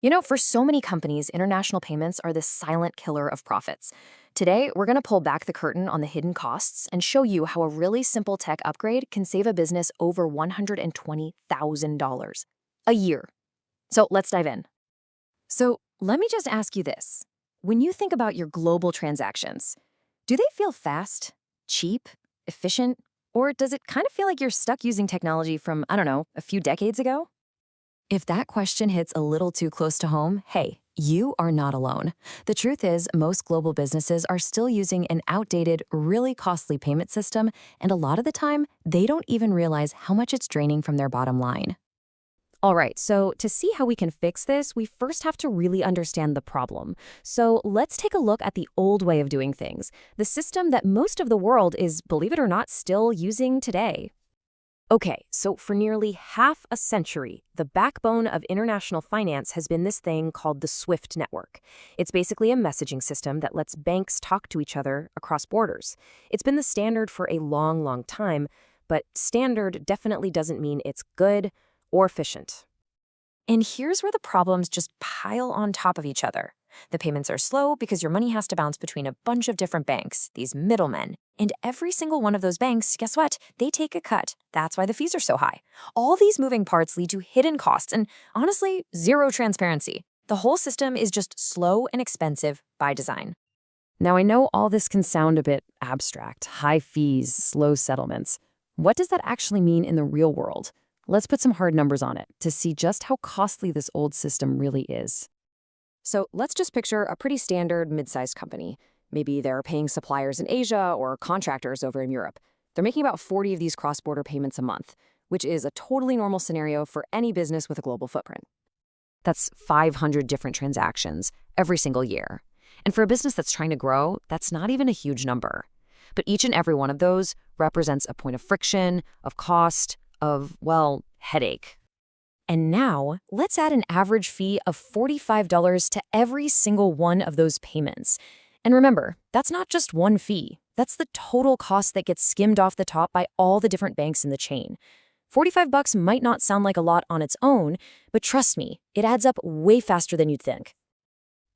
For so many companies, international payments are the silent killer of profits. Today, we're going to pull back the curtain on the hidden costs and show you how a really simple tech upgrade can save a business over $120,000 a year. So let's dive in. So let me just ask you this. When you think about your global transactions, do they feel fast, cheap, efficient, or does it kind of feel like you're stuck using technology from, I don't know, a few decades ago? If that question hits a little too close to home, hey, you are not alone. The truth is, most global businesses are still using an outdated, really costly payment system, and a lot of the time, they don't even realize how much it's draining from their bottom line. All right, so to see how we can fix this, we first have to really understand the problem. So let's take a look at the old way of doing things, the system that most of the world is, believe it or not, still using today. Okay, so for nearly half a century, the backbone of international finance has been this thing called the SWIFT network. It's basically a messaging system that lets banks talk to each other across borders. It's been the standard for a long, long time, but standard definitely doesn't mean it's good or efficient. And here's where the problems just pile on top of each other. The payments are slow because your money has to bounce between a bunch of different banks, these middlemen. And every single one of those banks, guess what? They take a cut. That's why the fees are so high. All these moving parts lead to hidden costs and, honestly, zero transparency. The whole system is just slow and expensive by design. Now, I know all this can sound a bit abstract, high fees, slow settlements. What does that actually mean in the real world? Let's put some hard numbers on it to see just how costly this old system really is. So let's just picture a pretty standard mid-sized company. Maybe they're paying suppliers in Asia or contractors over in Europe. They're making about 40 of these cross-border payments a month, which is a totally normal scenario for any business with a global footprint. That's 500 different transactions every single year. And for a business that's trying to grow, that's not even a huge number. But each and every one of those represents a point of friction, of cost, of, well, headache. And now, let's add an average fee of $45 to every single one of those payments. And remember, that's not just one fee. That's the total cost that gets skimmed off the top by all the different banks in the chain. $45 might not sound like a lot on its own, but trust me, it adds up way faster than you'd think.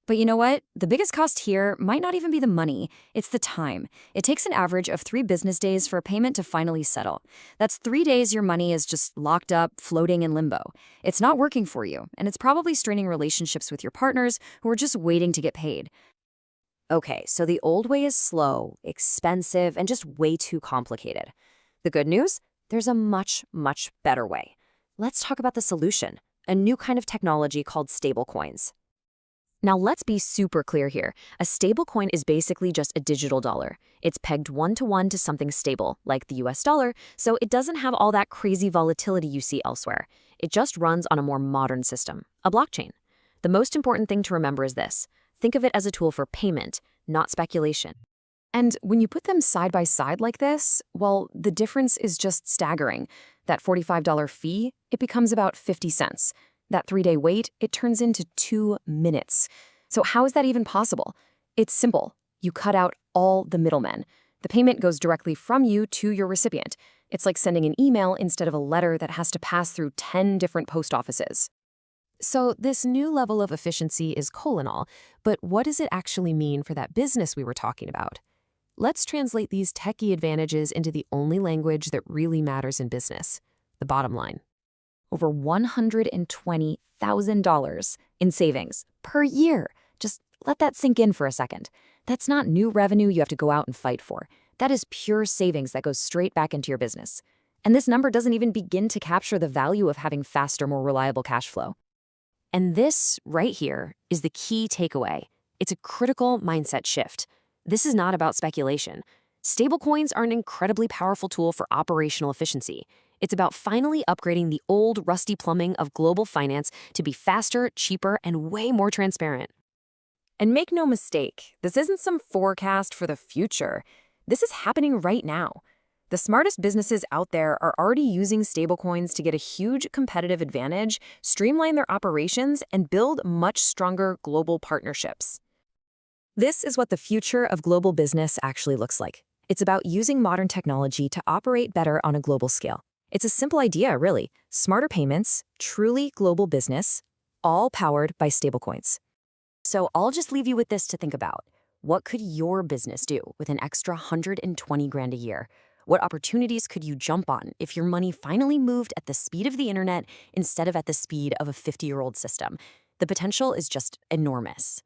But you know what? The biggest cost here might not even be the money, it's the time. It takes an average of 3 business days for a payment to finally settle. That's 3 days your money is just locked up, floating in limbo. It's not working for you, and it's probably straining relationships with your partners who are just waiting to get paid. Okay, so the old way is slow, expensive, and just way too complicated. The good news? There's a much, much better way. Let's talk about the solution, a new kind of technology called stablecoins. Now let's be super clear here. A stablecoin is basically just a digital dollar. It's pegged one-to-one to something stable, like the US dollar, so it doesn't have all that crazy volatility you see elsewhere. It just runs on a more modern system, a blockchain. The most important thing to remember is this. Think of it as a tool for payment, not speculation. And when you put them side by side like this, well, the difference is just staggering. That $45 fee, it becomes about 50 cents. That 3-day wait, it turns into 2 minutes. So how is that even possible? It's simple. You cut out all the middlemen. The payment goes directly from you to your recipient. It's like sending an email instead of a letter that has to pass through 10 different post offices. So this new level of efficiency is cool and all, but what does it actually mean for that business we were talking about? Let's translate these techie advantages into the only language that really matters in business, the bottom line. Over $120,000 in savings per year. Just let that sink in for a second. That's not new revenue you have to go out and fight for. That is pure savings that goes straight back into your business. And this number doesn't even begin to capture the value of having faster, more reliable cash flow. And this right here is the key takeaway. It's a critical mindset shift. This is not about speculation. Stablecoins are an incredibly powerful tool for operational efficiency. It's about finally upgrading the old, rusty plumbing of global finance to be faster, cheaper, and way more transparent. And make no mistake, this isn't some forecast for the future. This is happening right now. The smartest businesses out there are already using stablecoins to get a huge competitive advantage, streamline their operations, and build much stronger global partnerships. This is what the future of global business actually looks like. It's about using modern technology to operate better on a global scale. It's a simple idea, really. Smarter payments, truly global business, all powered by stablecoins. So I'll just leave you with this to think about. What could your business do with an extra 120 grand a year? What opportunities could you jump on if your money finally moved at the speed of the internet instead of at the speed of a 50-year-old system? The potential is just enormous.